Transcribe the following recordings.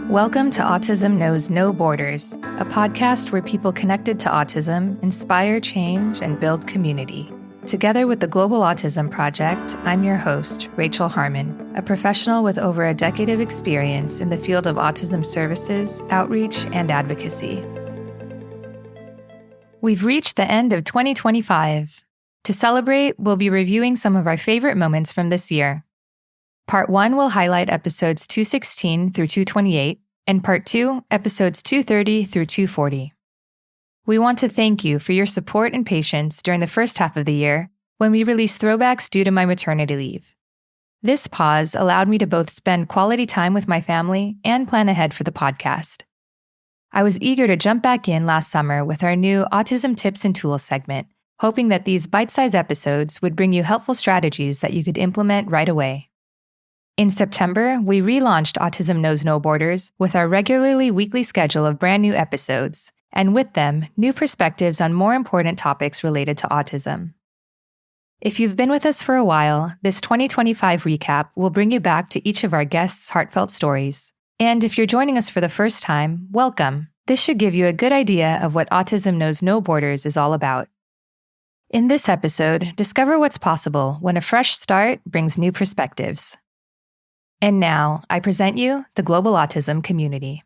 Welcome to Autism Knows No Borders, a podcast where people connected to autism inspire change and build community. Together with the Global Autism Project, I'm your host, Rachel Harmon, a professional with over a decade of experience in the field of autism services, outreach, and advocacy. We've reached the end of 2025. To celebrate, we'll be reviewing some of our favorite moments from this year. Part 1 will highlight episodes 216 through 228, and Part 2, episodes 230 through 240. We want to thank you for your support and patience during the first half of the year when we released throwbacks due to my maternity leave. This pause allowed me to both spend quality time with my family and plan ahead for the podcast. I was eager to jump back in last summer with our new Autism Tips and Tools segment, hoping that these bite-sized episodes would bring you helpful strategies that you could implement right away. In September, we relaunched Autism Knows No Borders with our regularly weekly schedule of brand new episodes, and with them, new perspectives on more important topics related to autism. If you've been with us for a while, this 2025 recap will bring you back to each of our guests' heartfelt stories. And if you're joining us for the first time, welcome. This should give you a good idea of what Autism Knows No Borders is all about. In this episode, discover what's possible when a fresh start brings new perspectives. And now, I present you the Global Autism Community.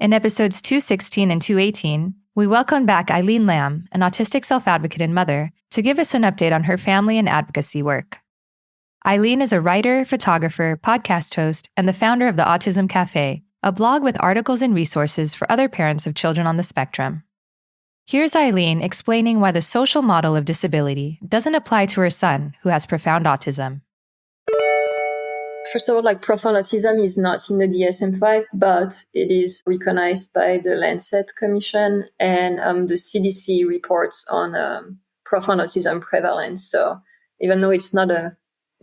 In episodes 216 and 218, we welcomed back Eileen Lamb, an autistic self-advocate and mother, to give us an update on her family and advocacy work. Eileen is a writer, photographer, podcast host, and the founder of the Autism Cafe, a blog with articles and resources for other parents of children on the spectrum. Here's Eileen explaining why the social model of disability doesn't apply to her son, who has profound autism. First of all, profound autism is not in the DSM-5, but it is recognized by the Lancet Commission and the CDC reports on profound autism prevalence. So even though it's not a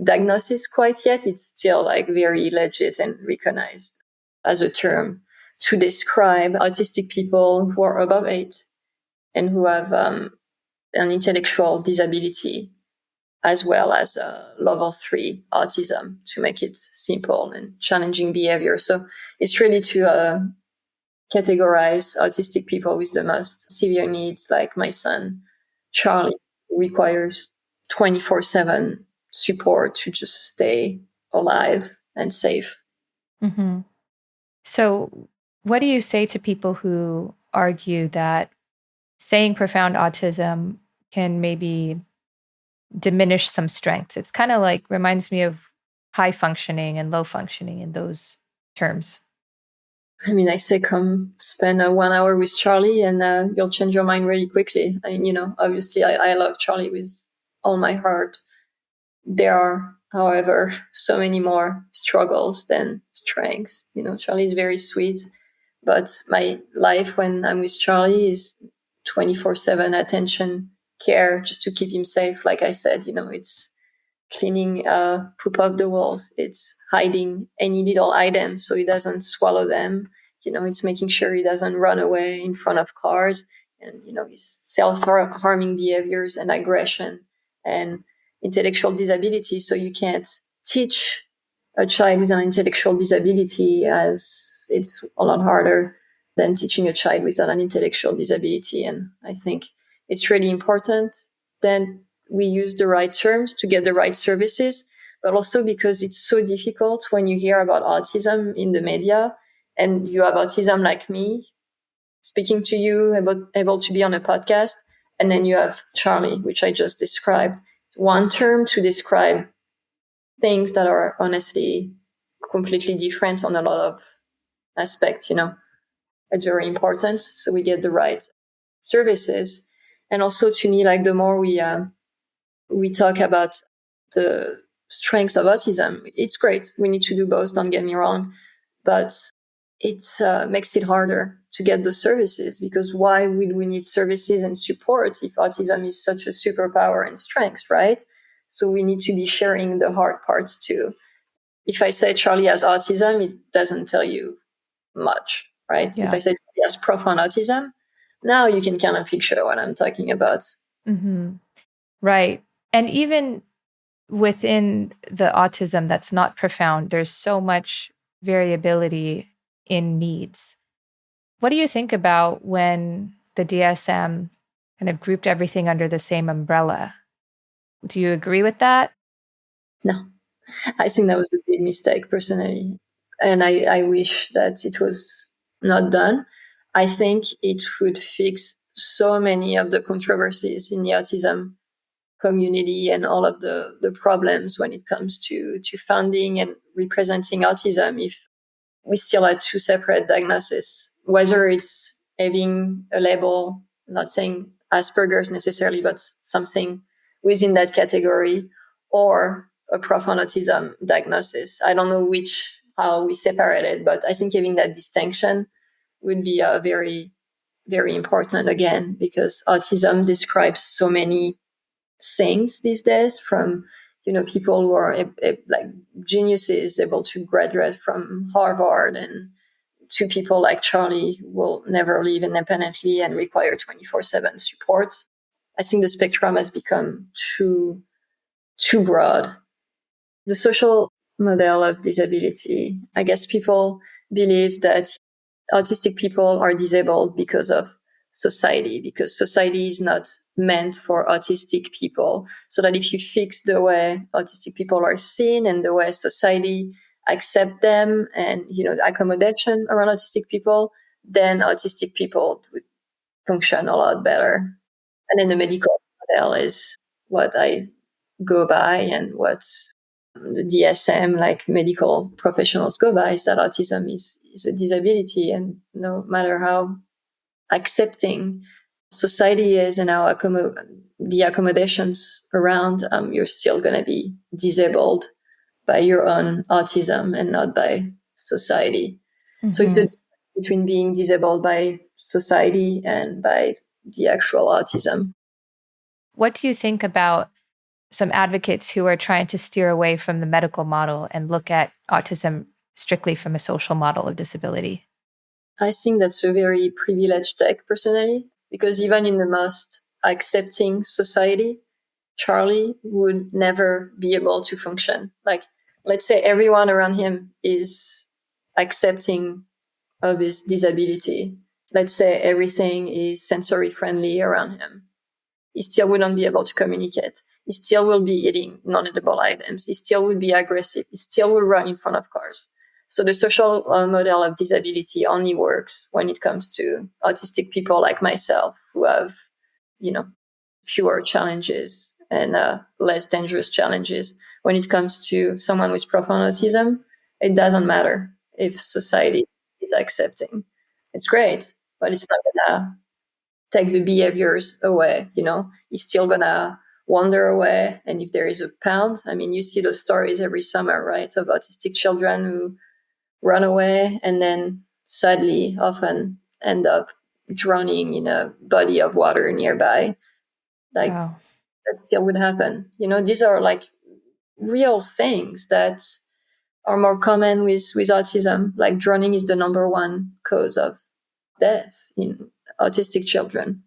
diagnosis quite yet, it's still very legit and recognized as a term to describe autistic people who are above 8 and who have an intellectual disability, as well as level 3 autism, to make it simple and challenging behavior. So it's really to categorize autistic people with the most severe needs, like my son, Charlie, who requires 24/7 support to just stay alive and safe. Mm-hmm. So what do you say to people who argue that saying profound autism can maybe diminish some strengths? It's kind of reminds me of high functioning and low functioning in those terms. I mean, I say come spend 1 hour with Charlie and you'll change your mind really quickly. I mean, obviously I love Charlie with all my heart. There are, however, so many more struggles than strengths. Charlie is very sweet, but my life when I'm with Charlie is 24/7 attention, care, just to keep him safe. Like I said, it's cleaning poop off the walls. It's hiding any little item so he doesn't swallow them. It's making sure he doesn't run away in front of cars, and, his self-harming behaviors and aggression and intellectual disability. So you can't teach a child with an intellectual disability, as it's a lot harder than teaching a child without an intellectual disability. And I think it's really important that we use the right terms to get the right services, but also because it's so difficult when you hear about autism in the media and you have autism like me, speaking to you, able to be on a podcast, and then you have Charlie, which I just described. It's one term to describe things that are honestly completely different on a lot of aspects, It's very important so we get the right services. And also, to me, the more we talk about the strengths of autism, it's great. We need to do both, don't get me wrong. But it makes it harder to get the services, because why would we need services and support if autism is such a superpower and strength, right? So we need to be sharing the hard parts too. If I say Charlie has autism, it doesn't tell you much. Right? Yeah. If I say he has profound autism, now you can kind of picture what I'm talking about. Mm-hmm. Right. And even within the autism that's not profound, there's so much variability in needs. What do you think about when the DSM kind of grouped everything under the same umbrella? Do you agree with that? No, I think that was a big mistake personally. And I wish that it was not done. I think it would fix so many of the controversies in the autism community and all of the problems when it comes to funding and representing autism if we still had two separate diagnoses, whether it's having a label, not saying Asperger's necessarily, but something within that category, or a profound autism diagnosis. I don't know how we separate it, but I think having that distinction would be very, very important again, because autism describes so many things these days, from people who are like geniuses able to graduate from Harvard, and to people like Charlie who will never live independently and require 24/7 support. I think the spectrum has become too broad. The social model of disability, I guess people believe that autistic people are disabled because of society, because society is not meant for autistic people. So that if you fix the way autistic people are seen and the way society accept them, and the accommodation around autistic people, then autistic people would function a lot better. And then the medical model is what I go by, and what the DSM, like medical professionals, go by, is that autism is a disability, and no matter how accepting society is and how the accommodations around, you're still going to be disabled by your own autism and not by society. Mm-hmm. So it's a difference between being disabled by society and by the actual autism. What do you think about some advocates who are trying to steer away from the medical model and look at autism strictly from a social model of disability? I think that's a very privileged take personally, because even in the most accepting society, Charlie would never be able to function. Like, let's say everyone around him is accepting of his disability. Let's say everything is sensory friendly around him. He still wouldn't be able to communicate. He still will be eating non-edible items. He still would be aggressive. He still will run in front of cars. So the social model of disability only works when it comes to autistic people like myself, who have, fewer challenges and less dangerous challenges. When it comes to someone with profound autism, it doesn't matter if society is accepting. It's great, but it's not gonna take the behaviors away. He's still gonna wander away. And if there is a pound, you see those stories every summer, right, of autistic children who run away and then sadly often end up drowning in a body of water nearby. Like, wow. That still would happen. These are like real things that are more common with autism. Like drowning is the number one cause of death in autistic children.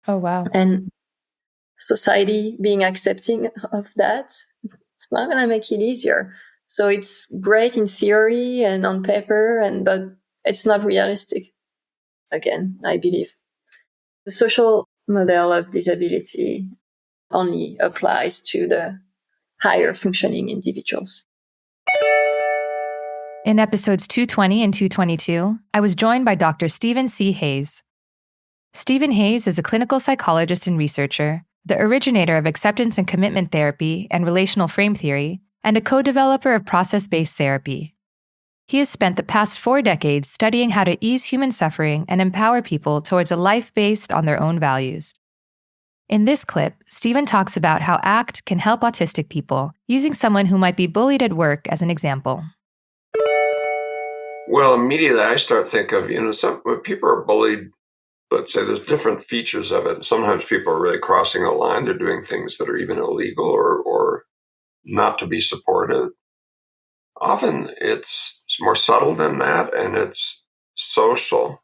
Oh, wow. And society being accepting of that, it's not going to make it easier. So it's great in theory and on paper, but it's not realistic. Again, I believe the social model of disability only applies to the higher functioning individuals. In episodes 220 and 222, I was joined by Dr. Stephen C. Hayes. Stephen Hayes is a clinical psychologist and researcher, the originator of acceptance and commitment therapy and relational frame theory, and a co-developer of process-based therapy. He has spent the past 4 decades studying how to ease human suffering and empower people towards a life based on their own values. In this clip, Stephen talks about how ACT can help autistic people, using someone who might be bullied at work as an example. Well, immediately I start thinking of, when people are bullied, let's say there's different features of it. Sometimes people are really crossing a line. They're doing things that are even illegal or not to be supported. Often it's more subtle than that, and it's social.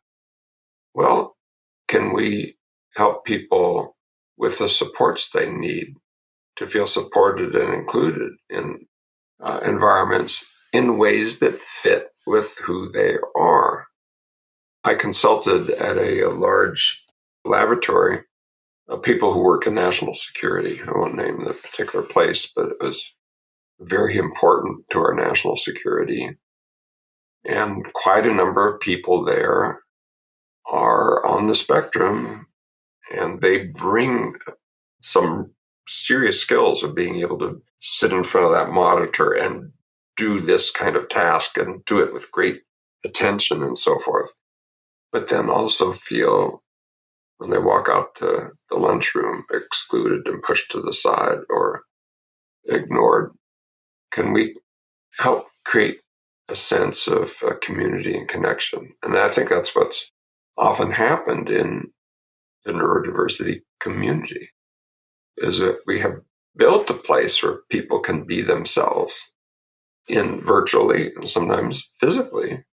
Well, can we help people with the supports they need to feel supported and included in environments in ways that fit with who they are. I consulted at a large laboratory of people who work in national security. I won't name the particular place, but it was very important to our national security. And quite a number of people there are on the spectrum, and they bring some serious skills of being able to sit in front of that monitor and do this kind of task and do it with great attention and so forth. But then also feel, when they walk out to the lunchroom, excluded and pushed to the side or ignored. Can we help create a sense of community and connection? And I think that's what's often happened in the neurodiversity community, is that we have built a place where people can be themselves in virtually and sometimes physically.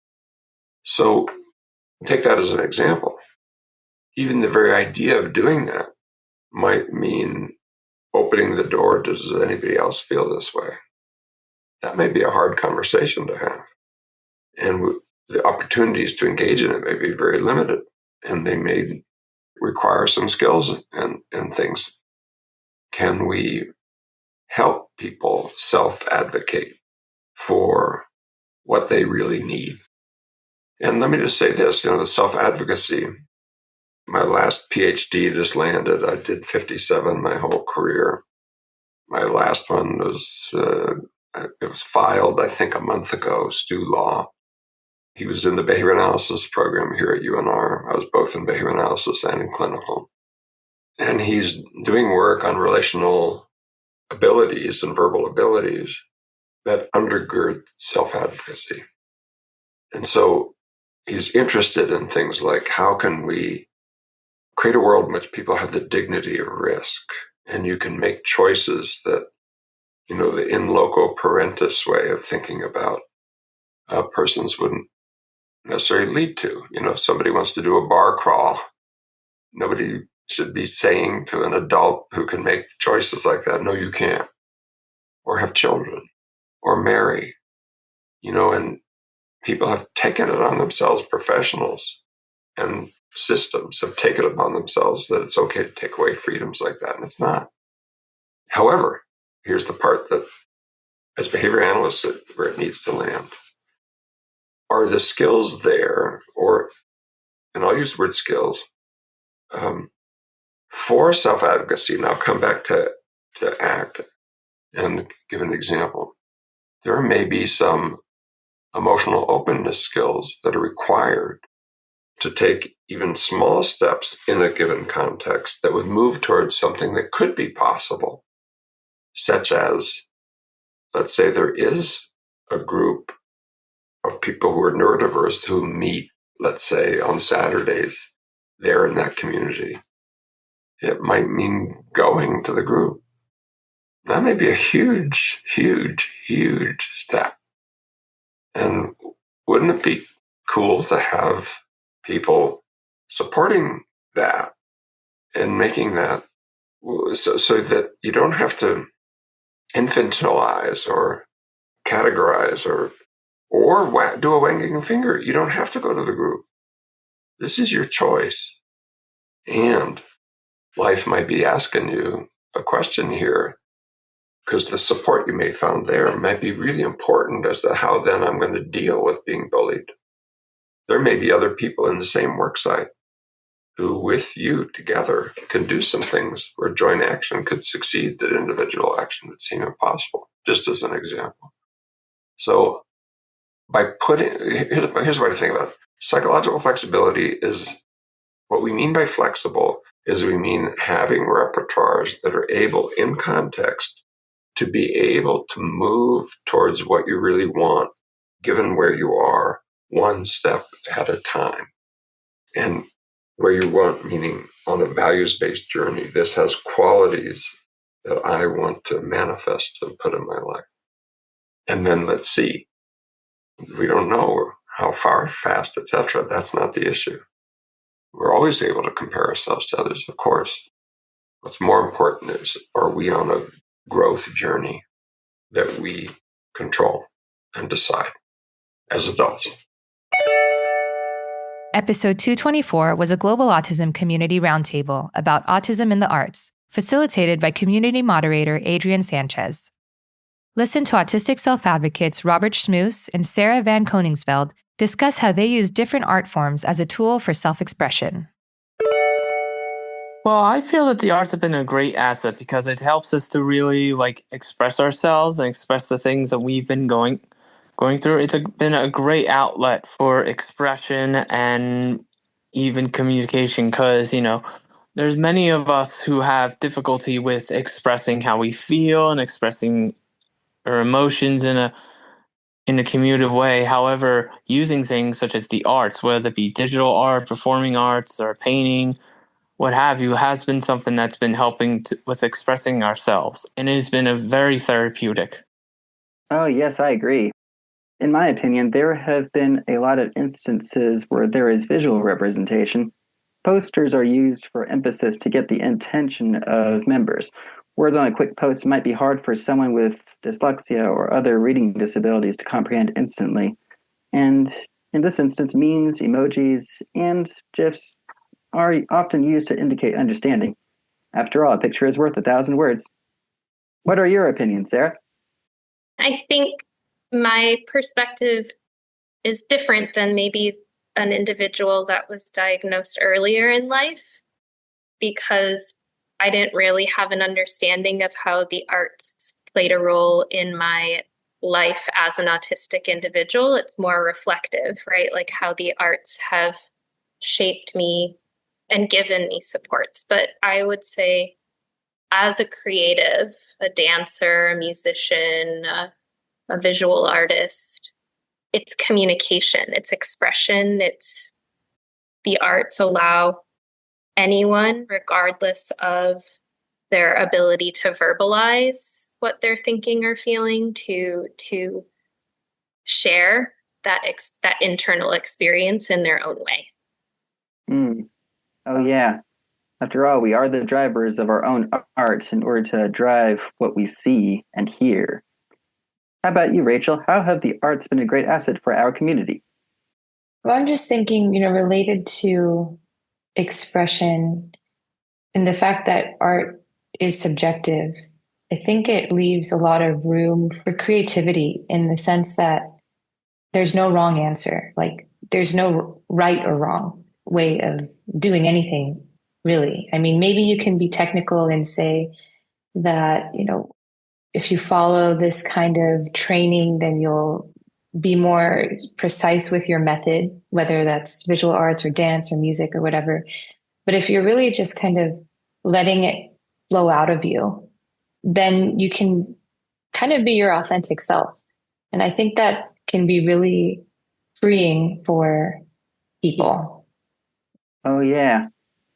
So take that as an example. Even the very idea of doing that might mean opening the door. Does anybody else feel this way? That may be a hard conversation to have. And the opportunities to engage in it may be very limited, and they may require some skills and things. Can we help people self-advocate for what they really need? And let me just say this, the self-advocacy, my last PhD just landed. I did 57 my whole career. My last one was, it was filed, I think, a month ago, Stu Law. He was in the behavior analysis program here at UNR. I was both in behavior analysis and in clinical. And he's doing work on relational abilities and verbal abilities that undergird self-advocacy. And so he's interested in things like, how can we create a world in which people have the dignity of risk, and you can make choices that, the in loco parentis way of thinking about persons wouldn't necessarily lead to. If somebody wants to do a bar crawl, nobody should be saying to an adult who can make choices like that, no, you can't, or have children, or marry, and people have taken it on themselves, professionals and systems have taken it upon themselves that it's okay to take away freedoms like that, and it's not. However, here's the part that, as behavior analysts, where it needs to land. Are the skills there, and I'll use the word skills, for self-advocacy? Now come back to ACT and give an example. There may be some emotional openness skills that are required to take even small steps in a given context that would move towards something that could be possible, such as, let's say there is a group of people who are neurodiverse who meet, let's say, on Saturdays there in that community. It might mean going to the group. That may be a huge, huge, huge step. And wouldn't it be cool to have people supporting that and making that so that you don't have to infantilize or categorize or do a wagging finger. You don't have to go to the group. This is your choice. And life might be asking you a question here, because the support you may have found there might be really important as to how then I'm going to deal with being bullied. There may be other people in the same worksite who, with you together, can do some things where joint action could succeed that individual action would seem impossible, just as an example. So here's what I think about it. Psychological flexibility is, what we mean by flexible is we mean having repertoires that are able, in context, to be able to move towards what you really want, given where you are, one step at a time. And where you want, meaning on a values-based journey, this has qualities that I want to manifest and put in my life. And then let's see. We don't know how far, fast, etc. That's not the issue. We're always able to compare ourselves to others, of course. What's more important is, are we on a growth journey that we control and decide as adults. Episode 224 was a global autism community roundtable about autism in the arts, facilitated by community moderator Adrian Sanchez. Listen to autistic self-advocates Robert Schmoose and Sarah Van Koningsveld discuss how they use different art forms as a tool for self-expression. Well, I feel that the arts have been a great asset because it helps us to really express ourselves and express the things that we've been going through. It's been a great outlet for expression and even communication because, there's many of us who have difficulty with expressing how we feel and expressing our emotions in a communicative way. However, using things such as the arts, whether it be digital art, performing arts, or painting, what have you, has been something that's been helping with expressing ourselves, and it has been a very therapeutic. Oh, yes, I agree. In my opinion, there have been a lot of instances where there is visual representation. Posters are used for emphasis to get the attention of members. Words on a quick post might be hard for someone with dyslexia or other reading disabilities to comprehend instantly. And in this instance, memes, emojis, and GIFs are often used to indicate understanding. After all, a picture is worth 1,000 words. What are your opinions, Sarah? I think my perspective is different than maybe an individual that was diagnosed earlier in life, because I didn't really have an understanding of how the arts played a role in my life as an autistic individual. It's more reflective, right? Like how the arts have shaped me and given me supports. But I would say, as a creative, a dancer, a musician, a visual artist, it's communication, it's expression, it's the arts allow anyone, regardless of their ability to verbalize what they're thinking or feeling, to share that internal experience in their own way. Oh, yeah. After all, we are the drivers of our own art in order to drive what we see and hear. How about you, Rachel? How have the arts been a great asset for our community? Well, I'm just thinking, related to expression and the fact that art is subjective, I think it leaves a lot of room for creativity in the sense that there's no wrong answer. Like, there's no right or wrong way of doing anything, really. I mean, maybe you can be technical and say that, if you follow this kind of training, then you'll be more precise with your method, whether that's visual arts or dance or music or whatever. But if you're really just kind of letting it flow out of you, then you can kind of be your authentic self. And I think that can be really freeing for people. Oh, yeah.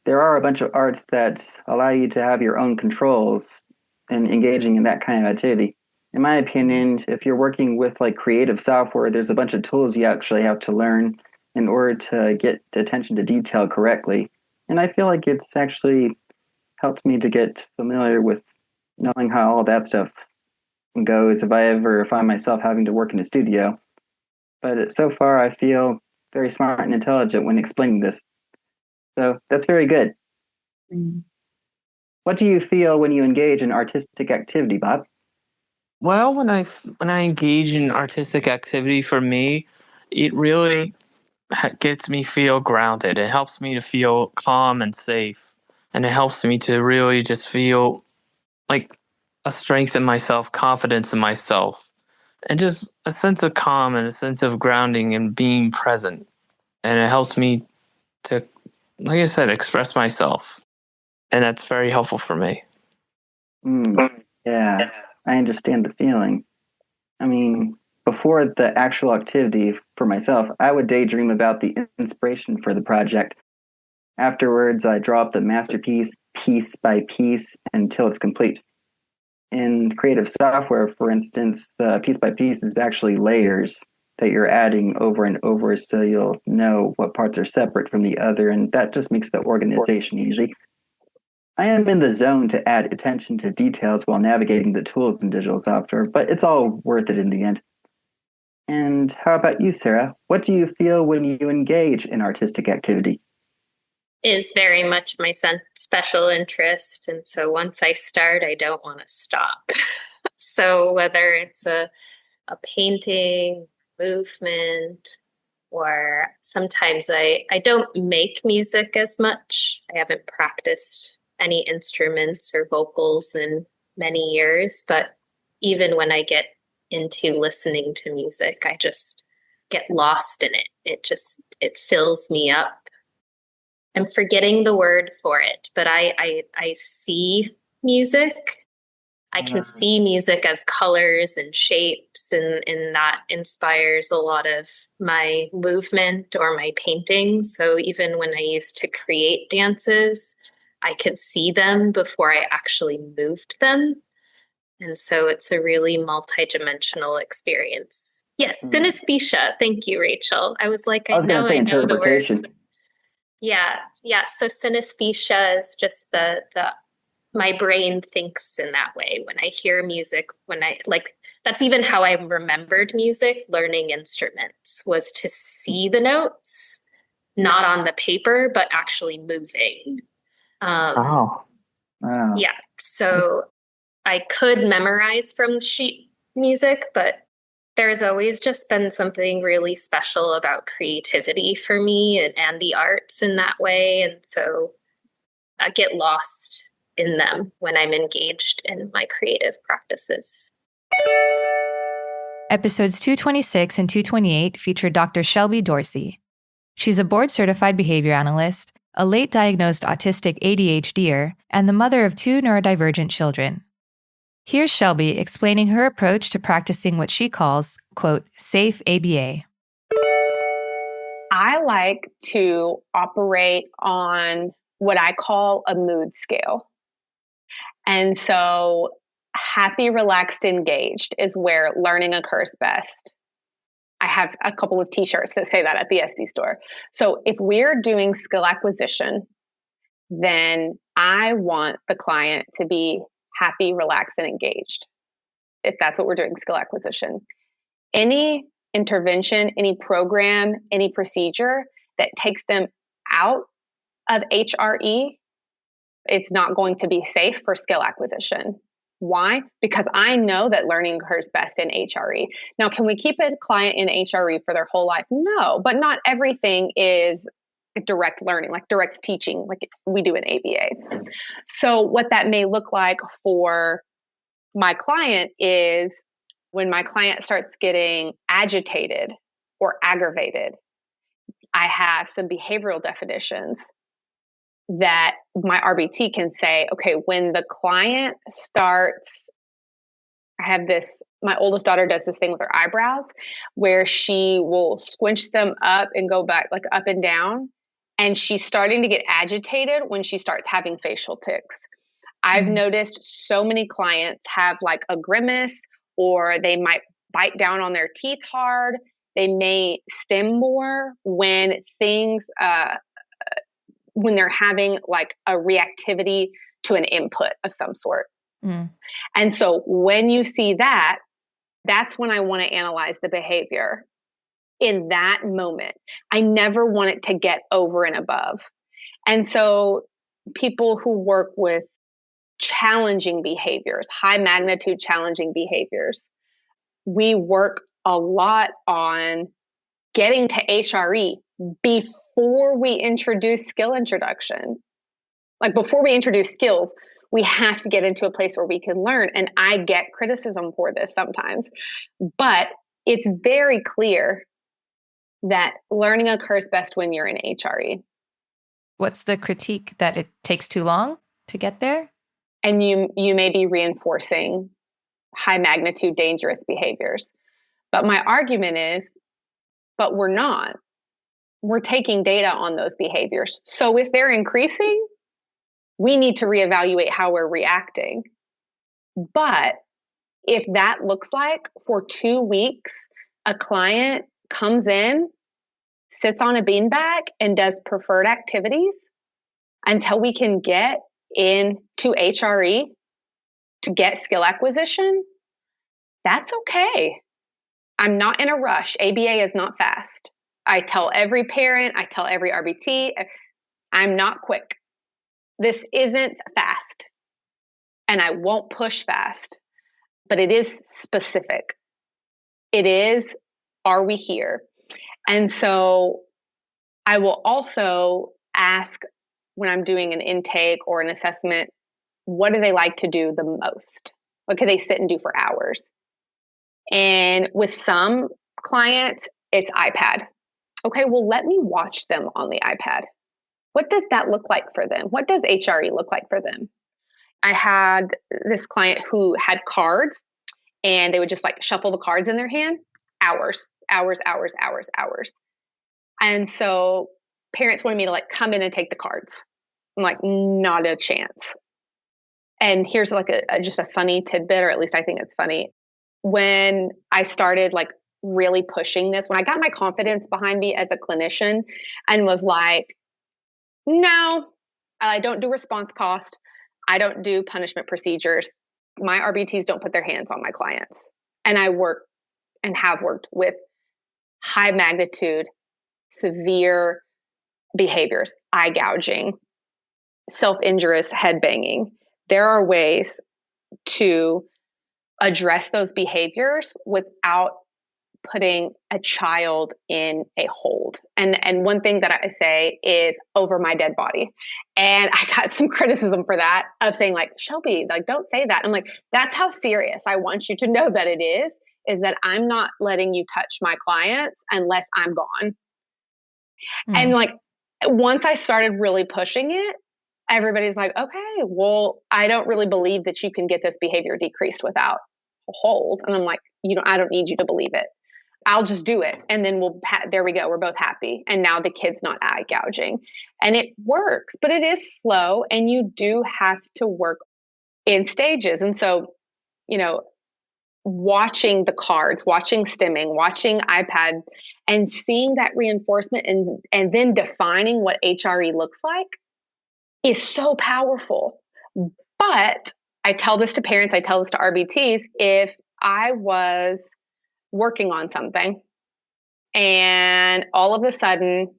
There are a bunch of arts that allow you to have your own controls and engaging in that kind of activity. In my opinion, if you're working with creative software, there's a bunch of tools you actually have to learn in order to get attention to detail correctly. And I feel like it's actually helped me to get familiar with knowing how all that stuff goes if I ever find myself having to work in a studio. But so far, I feel very smart and intelligent when explaining this. So that's very good. What do you feel when you engage in artistic activity, Bob? Well, when I engage in artistic activity, for me, it really gets me feel grounded. It helps me to feel calm and safe, and it helps me to really just feel like a strength in myself, confidence in myself, and just a sense of calm and a sense of grounding and being present. And it helps me to, like I said, express myself, and that's very helpful for me. Yeah, I understand the feeling. I mean, before the actual activity for myself, I would daydream about the inspiration for the project. Afterwards, I draw up the masterpiece piece by piece until it's complete. In creative software, for instance, the piece by piece is actually layers that you're adding over and over so you'll know what parts are separate from the other, and that just makes the organization easy. I am in the zone to add attention to details while navigating the tools in digital software, but it's all worth it in the end. And how about you, Sarah? What do you feel when you engage in artistic activity? Is very much my special interest. And so once I start, I don't want to stop. So whether it's a painting, movement, or sometimes I don't make music as much. I haven't practiced any instruments or vocals in many years, but even when I get into listening to music, I just get lost in it. It fills me up. I'm forgetting the word for it, but I see music. I can see music as colors and shapes, and that inspires a lot of my movement or my painting. So even when I used to create dances, I could see them before I actually moved them. And so it's a really multidimensional experience. Yes, synesthesia. Thank you, Rachel. I was like, I was going to say interpretation. Yeah. So synesthesia is just the my brain thinks in that way when I hear music. That's even how I remembered music. Learning instruments was to see the notes, not on the paper, but actually moving. Wow. Yeah. So I could memorize from sheet music, but there's always just been something really special about creativity for me and the arts in that way. And so I get lost in them when I'm engaged in my creative practices. Episodes 226 and 228 feature Dr. Shelby Dorsey. She's a board-certified behavior analyst, a late-diagnosed autistic ADHDer, and the mother of 2 neurodivergent children. Here's Shelby explaining her approach to practicing what she calls, quote, safe ABA. I like to operate on what I call a mood scale. And so happy, relaxed, engaged is where learning occurs best. I have a couple of t-shirts that say that at the SD store. So if we're doing skill acquisition, then I want the client to be happy, relaxed, and engaged. If that's what we're doing, skill acquisition. Any intervention, any program, any procedure that takes them out of HRE, it's not going to be safe for skill acquisition. Why? Because I know that learning occurs best in HRE. Now, can we keep a client in HRE for their whole life? No, but not everything is direct learning, like direct teaching, like we do in ABA. So what that may look like for my client is when my client starts getting agitated or aggravated, I have some behavioral definitions that my RBT can say, okay, when the client starts, my oldest daughter does this thing with her eyebrows where she will squinch them up and go back, like up and down. And she's starting to get agitated when she starts having facial tics. I've noticed so many clients have like a grimace, or they might bite down on their teeth hard. They may stim more when when they're having like a reactivity to an input of some sort. And so when you see that, that's when I want to analyze the behavior in that moment. I never want it to get over and above. And so people who work with challenging behaviors, high magnitude challenging behaviors, we work a lot on getting to HRE before we introduce skill introduction. Like before we introduce skills, we have to get into a place where we can learn. And I get criticism for this sometimes, but it's very clear that learning occurs best when you're in HRE. What's the critique? That it takes too long to get there? And you may be reinforcing high magnitude dangerous behaviors. But my argument is, but we're not. We're taking data on those behaviors. So if they're increasing, we need to reevaluate how we're reacting. But if that looks like for 2 weeks, a client comes in, sits on a beanbag, and does preferred activities until we can get into HRE to get skill acquisition, that's okay. I'm not in a rush. ABA is not fast. I tell every parent, I tell every RBT, I'm not quick. This isn't fast, and I won't push fast, but it is specific. It is, are we here? And so I will also ask when I'm doing an intake or an assessment, what do they like to do the most? What can they sit and do for hours? And with some clients, it's iPad. Okay, well, let me watch them on the iPad. What does that look like for them? What does HRE look like for them? I had this client who had cards, and they would just like shuffle the cards in their hand, hours. And so parents wanted me to like come in and take the cards. I'm like, not a chance. And here's like just a funny tidbit, or at least I think it's funny. When I started like really pushing this, when I got my confidence behind me as a clinician and was like, no, I don't do response cost. I don't do punishment procedures. My RBTs don't put their hands on my clients. And I work and have worked with high magnitude, severe behaviors, eye gouging, self-injurious head banging. There are ways to address those behaviors without putting a child in a hold. And one thing that I say is over my dead body. And I got some criticism for that, of saying like, Shelby, like, don't say that. I'm like, that's how serious I want you to know that it is that I'm not letting you touch my clients unless I'm gone. And like, once I started really pushing it, everybody's like, okay, well, I don't really believe that you can get this behavior decreased without a hold. And I'm like, I don't need you to believe it. I'll just do it. And then there we go. We're both happy. And now the kid's not eye gouging, and it works, but it is slow, and you do have to work in stages. And so, watching the cards, watching stimming, watching iPad, and seeing that reinforcement and then defining what HRE looks like is so powerful. But I tell this to parents, I tell this to RBTs, if I was working on something and all of a sudden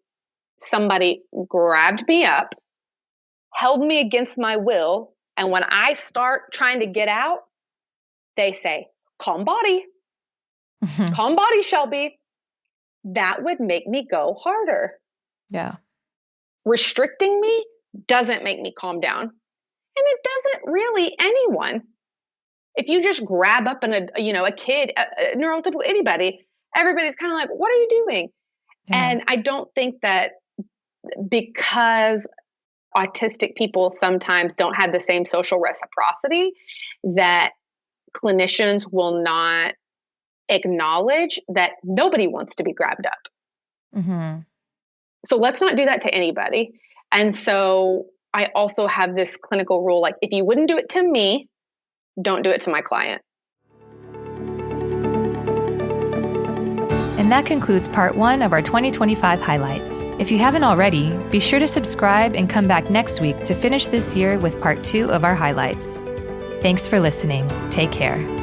somebody grabbed me up, held me against my will, and when I start trying to get out, they say, calm body, calm body, Shelby. That would make me go harder. Yeah. Restricting me doesn't make me calm down. And it doesn't really anyone. If you just grab up a kid, a neurotypical, anybody, everybody's kind of like, what are you doing? Yeah. And I don't think that because autistic people sometimes don't have the same social reciprocity, that clinicians will not acknowledge that nobody wants to be grabbed up. Mm-hmm. So let's not do that to anybody. And so I also have this clinical rule, like, if you wouldn't do it to me, don't do it to my client. And that concludes part 1 of our 2025 highlights. If you haven't already, be sure to subscribe and come back next week to finish this year with part 2 of our highlights. Thanks for listening. Take care.